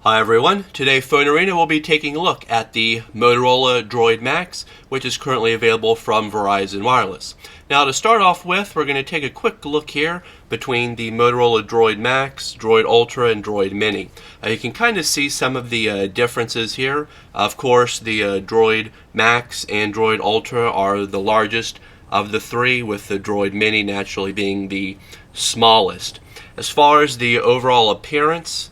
Hi everyone, today PhoneArena will be taking a look at the Motorola DROID MAXX, which is currently available from Verizon Wireless. Now to start off with, we're going to take a quick look here between the Motorola DROID MAXX, DROID Ultra, and DROID Mini. You can kind of see some of the differences here. Of course, the DROID MAXX and DROID Ultra are the largest of the three, with the DROID Mini naturally being the smallest. As far as the overall appearance,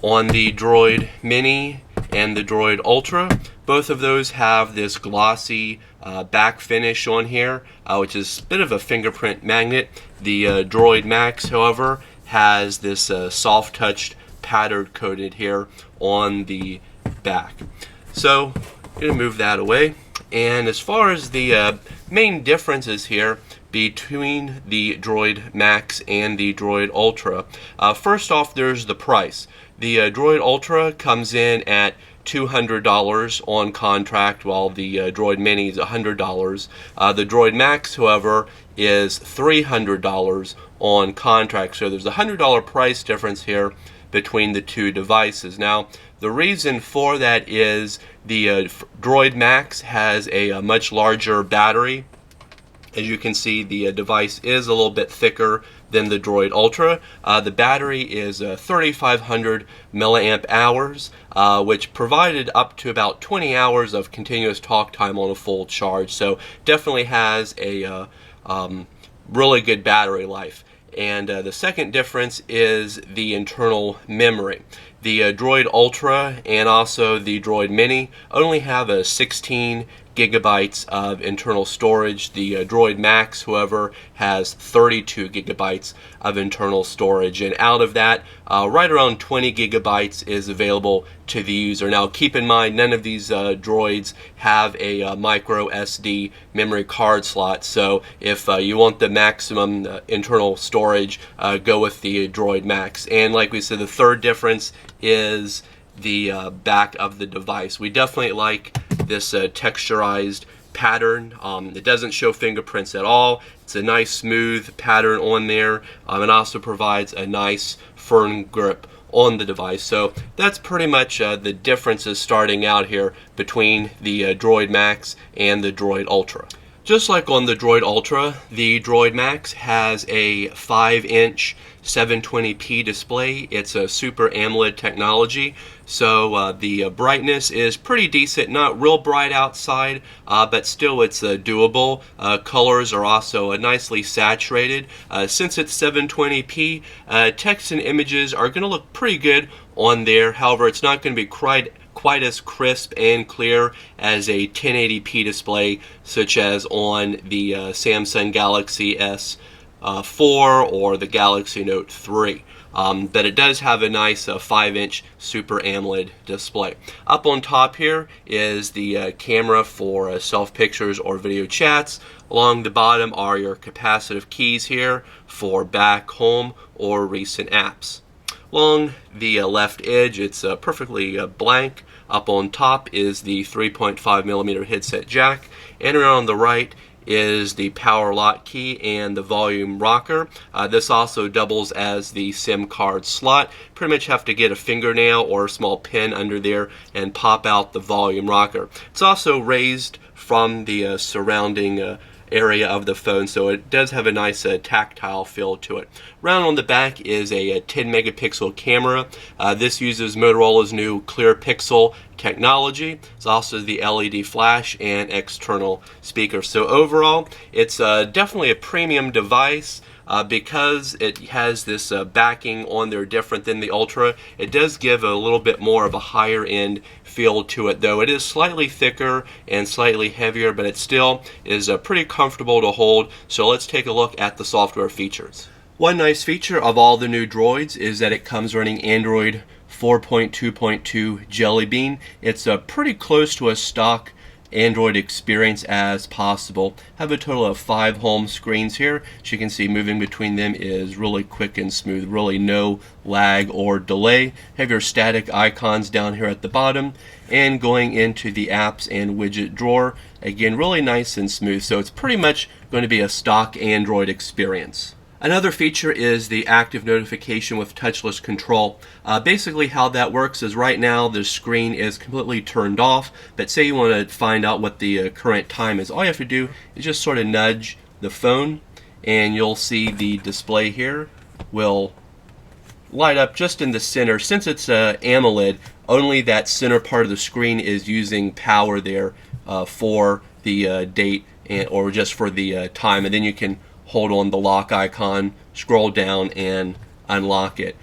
on the DROID Mini and the DROID Ultra, both of those have this glossy back finish on here, which is a bit of a fingerprint magnet. The DROID MAXX, however, has this soft touched pattern coated here on the back. So I'm going to move that away. And as far as the main differences here between the DROID MAXX and the DROID Ultra, first off, there's the price. The DROID Ultra comes in at $200 on contract, while the DROID Mini is $100. The DROID MAXX, however, is $300 on contract. So there's a $100 price difference here between the two devices. Now, the reason for that is the DROID MAXX has a much larger battery. As you can see, the device is a little bit thicker than the DROID Ultra. The battery is 3,500 milliamp hours, which provided up to about 20 hours of continuous talk time on a full charge. So definitely has a really good battery life. And the second difference is the internal memory. The DROID Ultra and also the DROID Mini only have a 16 gigabytes of internal storage. The DROID MAXX, however, has 32 gigabytes of internal storage, and out of that, right around 20 gigabytes is available to the user. Now, keep in mind, none of these droids have a micro SD memory card slot, so if you want the maximum internal storage, go with the DROID MAXX. And like we said, the third difference is the back of the device. We definitely like this texturized pattern. It doesn't show fingerprints at all. It's a nice smooth pattern on there. It also provides a nice firm grip on the device. So that's pretty much the differences starting out here between the DROID MAXX and the DROID Ultra. Just like on the DROID Ultra, the DROID MAXX has a 5-inch 720p display. It's a Super AMOLED technology, so the brightness is pretty decent. Not real bright outside, but still it's doable. Colors are also nicely saturated. Since it's 720p, text and images are going to look pretty good on there. However, it's not going to be quite as crisp and clear as a 1080p display, such as on the Samsung Galaxy S4 or the Galaxy Note 3. But it does have a nice 5-inch Super AMOLED display. Up on top here is the camera for self-pictures or video chats. Along the bottom are your capacitive keys here for back, home, or recent apps. Along the left edge, it's perfectly blank. Up on top is the 3.5mm headset jack, and around on the right is the power lock key and the volume rocker. This also doubles as the SIM card slot. Pretty much have to get a fingernail or a small pin under there and pop out the volume rocker. It's also raised from the surrounding area of the phone, so it does have a nice tactile feel to it. Round on the back is a 10 megapixel camera. This uses Motorola's new Clear Pixel technology. It's also the LED flash and external speaker. So overall, it's definitely a premium device. Because it has this backing on there different than the Ultra. It does give a little bit more of a higher end feel to it, though it is slightly thicker and slightly heavier, but it still is pretty comfortable to hold. So let's take a look at the software features. One nice feature of all the new droids is that it comes running Android 4.2.2 Jelly Bean. It's pretty close to a stock Android experience as possible. Have a total of 5 home screens here. As you can see, moving between them is really quick and smooth, really no lag or delay. Have your static icons down here at the bottom, and going into the apps and widget drawer, again, really nice and smooth. So it's pretty much going to be a stock Android experience. Another feature is the active notification with touchless control. Basically how that works is right now the screen is completely turned off, but say you want to find out what the current time is, all you have to do is just sort of nudge the phone and you'll see the display here will light up just in the center. Since it's AMOLED, only that center part of the screen is using power there for the date or just for the time, and then you can hold on the lock icon, scroll down, and unlock it.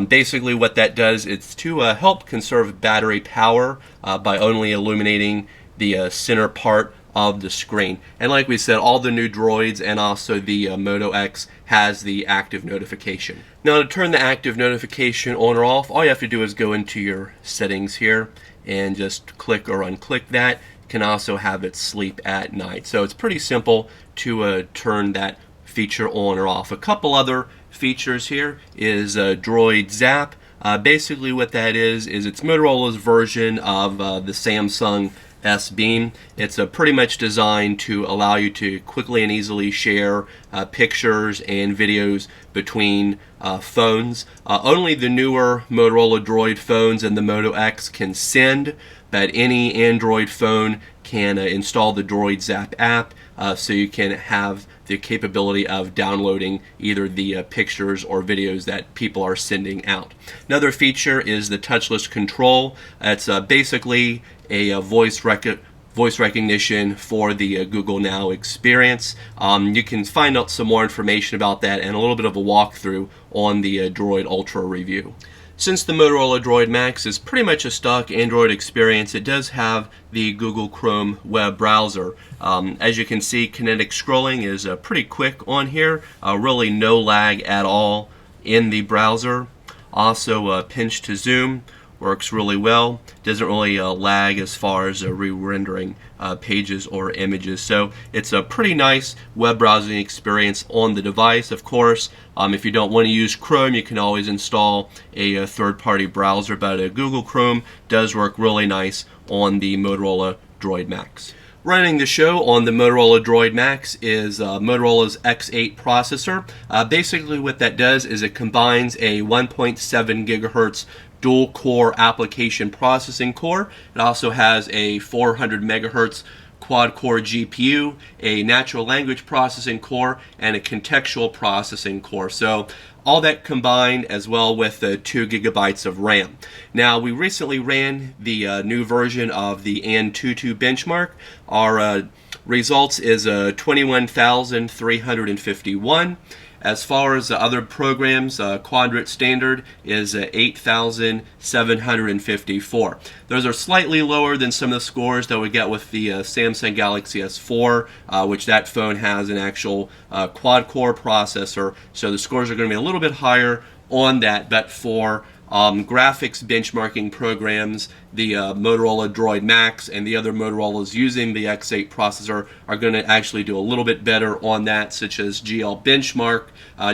Basically what that does is to help conserve battery power by only illuminating the center part of the screen. And like we said, all the new Droids and also the Moto X has the active notification. Now to turn the active notification on or off, all you have to do is go into your settings here and just click or unclick that. You can also have it sleep at night. So it's pretty simple to turn that feature on or off. A couple other features here is Droid Zap. Basically what that is it's Motorola's version of the Samsung S Beam. It's pretty much designed to allow you to quickly and easily share pictures and videos between phones. Only the newer Motorola Droid phones and the Moto X can send, but any Android phone can install the Droid Zap app, so you can have the capability of downloading either the pictures or videos that people are sending out. Another feature is the touchless control. It's basically a voice recognition for the Google Now experience. You can find out some more information about that and a little bit of a walkthrough on the DROID Ultra review. Since the Motorola DROID MAXX is pretty much a stock Android experience, it does have the Google Chrome web browser. As you can see, kinetic scrolling is pretty quick on here, really no lag at all in the browser. Also, pinch to zoom works really well. Doesn't really lag as far as re-rendering pages or images. So it's a pretty nice web browsing experience on the device. Of course, if you don't want to use Chrome, you can always install a third-party browser, but Google Chrome does work really nice on the Motorola DROID MAXX. Running the show on the Motorola DROID MAXX is Motorola's X8 processor. Basically what that does is it combines a 1.7 gigahertz dual core application processing core. It also has a 400 megahertz quad core GPU, a natural language processing core, and a contextual processing core. So all that combined, as well with 2 gigabytes of RAM. Now we recently ran the new version of the Antutu benchmark. Our results is 21,351. As far as the other programs, Quadrant Standard is 8,754. Those are slightly lower than some of the scores that we get with the Samsung Galaxy S4, which that phone has an actual quad-core processor, so the scores are going to be a little bit higher on that. But for graphics benchmarking programs, the Motorola DROID MAXX and the other Motorola's using the X8 processor are going to actually do a little bit better on that, such as GL Benchmark,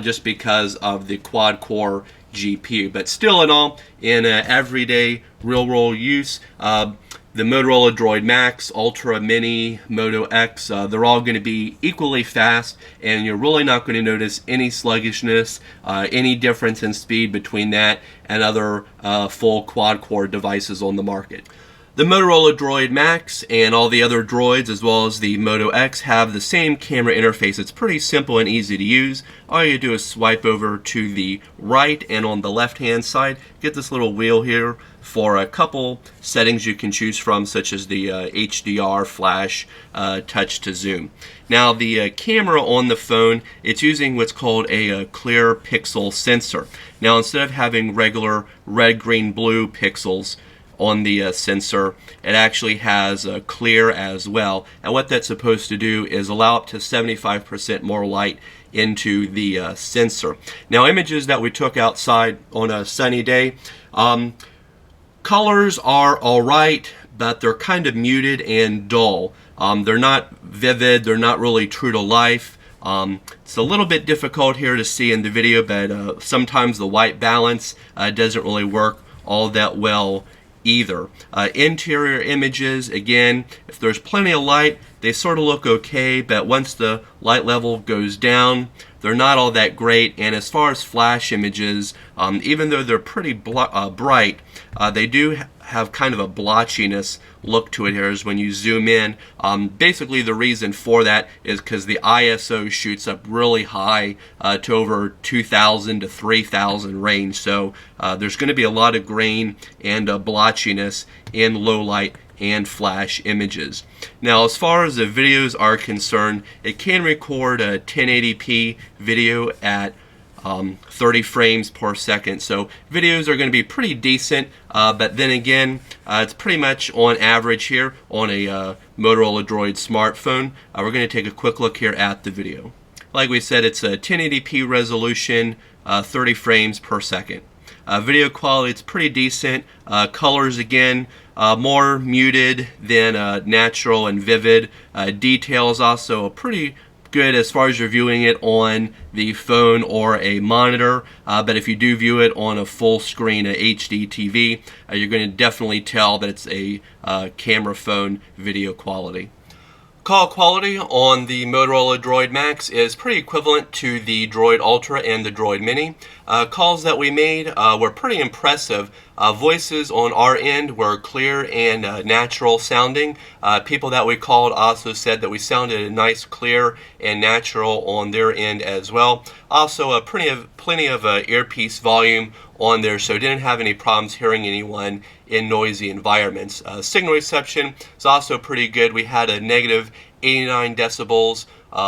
just because of the quad-core GPU. But still in all, in everyday real-world use, the Motorola DROID MAXX, Ultra, Mini, Moto X, they're all going to be equally fast, and you're really not going to notice any sluggishness, any difference in speed between that and other full quad-core devices on the market. The Motorola DROID MAXX and all the other Droids, as well as the Moto X, have the same camera interface. It's pretty simple and easy to use. All you do is swipe over to the right, and on the left-hand side, get this little wheel here for a couple settings you can choose from, such as the HDR, flash, touch to zoom. Now the camera on the phone, it's using what's called a clear pixel sensor. Now instead of having regular red, green, blue pixels on the sensor, it actually has clear as well, and what that's supposed to do is allow up to 75% more light into the sensor. Now images that we took outside on a sunny day, colors are alright, but they're kind of muted and dull. They're not vivid, they're not really true to life. It's a little bit difficult here to see in the video, but sometimes the white balance doesn't really work all that well either. Interior images, again, if there's plenty of light, they sort of look okay, but once the light level goes down, they're not all that great. And as far as flash images, even though they're pretty bright, they do have kind of a blotchiness look to it here as when you zoom in. Basically the reason for that is because the ISO shoots up really high to over 2,000 to 3,000 range. So there's going to be a lot of grain and blotchiness in low light and flash images. Now, as far as the videos are concerned, it can record a 1080p video at 30 frames per second. So videos are going to be pretty decent, but then again, it's pretty much on average here on a Motorola Droid smartphone. We're going to take a quick look here at the video. Like we said, it's a 1080p resolution, 30 frames per second. Video quality, it's pretty decent. Colors, again, more muted than natural and vivid. Details also pretty good as far as you're viewing it on the phone or a monitor, but if you do view it on a full screen HD TV, you're going to definitely tell that it's a camera phone video quality. Call quality on the Motorola DROID MAXX is pretty equivalent to the DROID Ultra and the DROID Mini. Calls that we made were pretty impressive. Voices on our end were clear and natural sounding. People that we called also said that we sounded nice, clear, and natural on their end as well. Also, plenty of earpiece volume on there, so didn't have any problems hearing anyone in noisy environments. Signal reception is also pretty good. We had a negative 89 decibels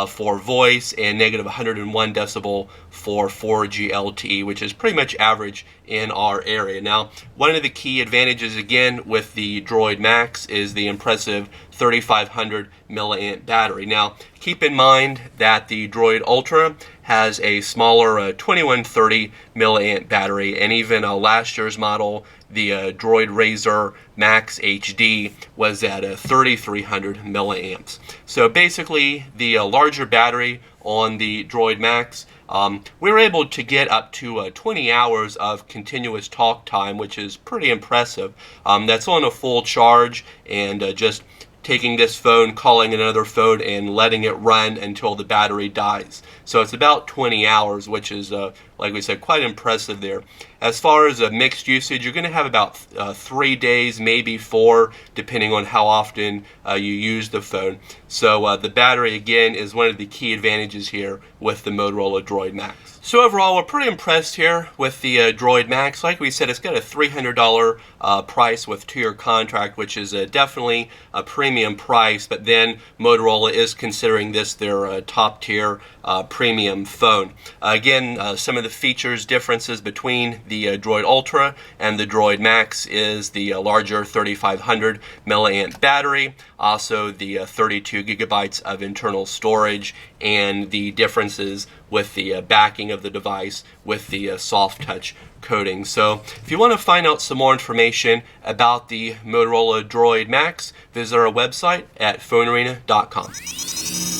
for voice and negative 101 decibel for 4G LTE, which is pretty much average in our area. Now, one of the key advantages again with the DROID MAXX is the impressive 3500 milliamp battery. Now, keep in mind that the DROID Ultra has a smaller 2130 milliamp battery, and even last year's model, the DROID Razr Max HD, was at 3300 milliamps. So basically, the larger battery on the DROID MAXX, we were able to get up to 20 hours of continuous talk time, which is pretty impressive. That's on a full charge and just taking this phone, calling another phone, and letting it run until the battery dies. So it's about 20 hours, which is, like we said, quite impressive there. As far as mixed usage, you're going to have about 3 days, maybe 4, depending on how often you use the phone. So the battery, again, is one of the key advantages here with the Motorola DROID MAXX. So overall, we're pretty impressed here with the DROID MAXX. Like we said, it's got a $300 price with 2-year contract, which is definitely a premium price, but then Motorola is considering this their top tier premium phone. Again, some of the features differences between the DROID Ultra and the DROID MAXX is the larger 3500 milliamp battery, also the 32 gigabytes of internal storage, and the differences with the backing of the device with the soft touch coating. So if you want to find out some more information about the Motorola DROID MAXX, visit our website at PhoneArena.com.